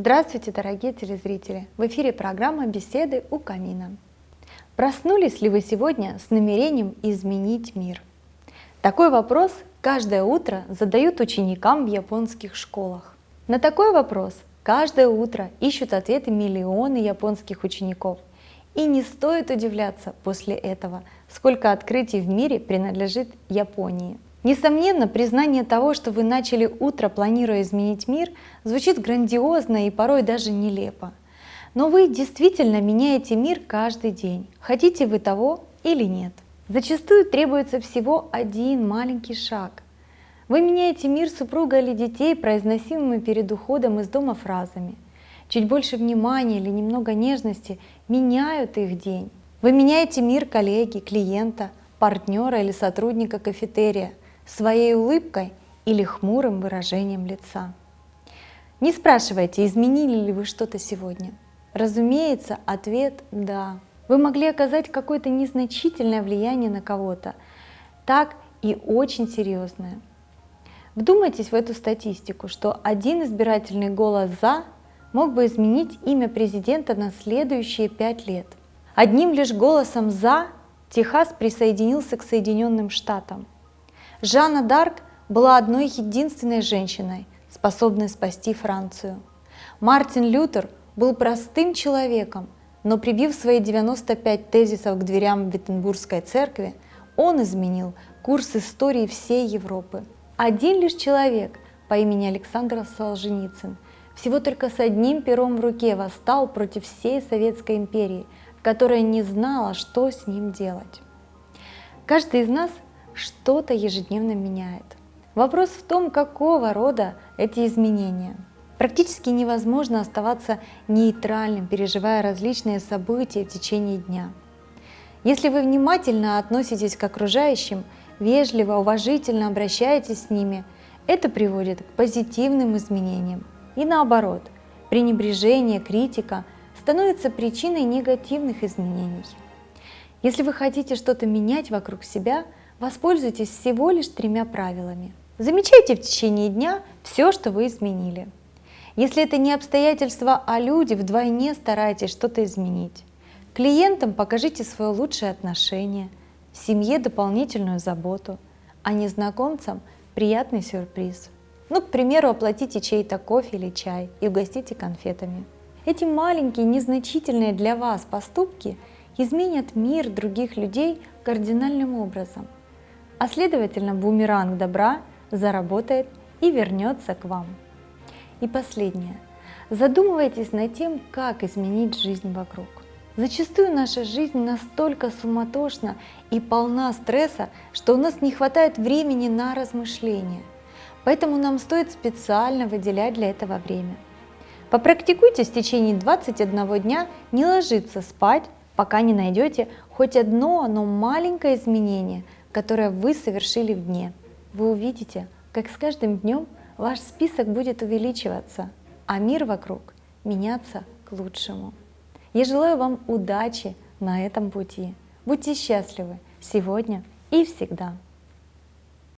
Здравствуйте, дорогие телезрители! В эфире программа «Беседы у камина». Проснулись ли вы сегодня с намерением изменить мир? Такой вопрос каждое утро задают ученикам в японских школах. На такой вопрос каждое утро ищут ответы миллионы японских учеников. И не стоит удивляться после этого, сколько открытий в мире принадлежит Японии. Несомненно, признание того, что вы начали утро, планируя изменить мир, звучит грандиозно и порой даже нелепо. Но вы действительно меняете мир каждый день, хотите вы того или нет. Зачастую требуется всего один маленький шаг. Вы меняете мир супруга или детей, произносимыми перед уходом из дома фразами. Чуть больше внимания или немного нежности меняют их день. Вы меняете мир коллеги, клиента, партнера или сотрудника кафетерия своей улыбкой или хмурым выражением лица. Не спрашивайте, изменили ли вы что-то сегодня. Разумеется, ответ – да. Вы могли оказать какое-то незначительное влияние на кого-то, так и очень серьезное. Вдумайтесь в эту статистику, что один избирательный голос «за» мог бы изменить имя президента на следующие 5 лет. Одним лишь голосом «за» Техас присоединился к Соединенным Штатам. Жанна д'Арк была одной единственной женщиной, способной спасти Францию. Мартин Лютер был простым человеком, но прибив свои 95 тезисов к дверям Виттенбургской церкви, он изменил курс истории всей Европы. Один лишь человек по имени Александр Солженицын всего только с одним пером в руке восстал против всей Советской империи, которая не знала, что с ним делать. Каждый из нас что-то ежедневно меняет. Вопрос в том, какого рода эти изменения. Практически невозможно оставаться нейтральным, переживая различные события в течение дня. Если вы внимательно относитесь к окружающим, вежливо, уважительно обращаетесь с ними, это приводит к позитивным изменениям. И наоборот, пренебрежение, критика становится причиной негативных изменений. Если вы хотите что-то менять вокруг себя, воспользуйтесь всего лишь 3 правилами. Замечайте в течение дня все, что вы изменили. Если это не обстоятельства, а люди, вдвойне старайтесь что-то изменить. Клиентам покажите свое лучшее отношение, семье дополнительную заботу, а незнакомцам приятный сюрприз. К примеру, оплатите чей-то кофе или чай и угостите конфетами. Эти маленькие, незначительные для вас поступки изменят мир других людей кардинальным образом. А следовательно, бумеранг добра заработает и вернется к вам. И последнее. Задумывайтесь над тем, как изменить жизнь вокруг. Зачастую наша жизнь настолько суматошна и полна стресса, что у нас не хватает времени на размышления. Поэтому нам стоит специально выделять для этого время. Попрактикуйтесь в течение 21 дня не ложиться спать, пока не найдете хоть одно, но маленькое изменение, которое вы совершили в дне. Вы увидите, как с каждым днем ваш список будет увеличиваться, а мир вокруг меняться к лучшему. Я желаю вам удачи на этом пути. Будьте счастливы сегодня и всегда.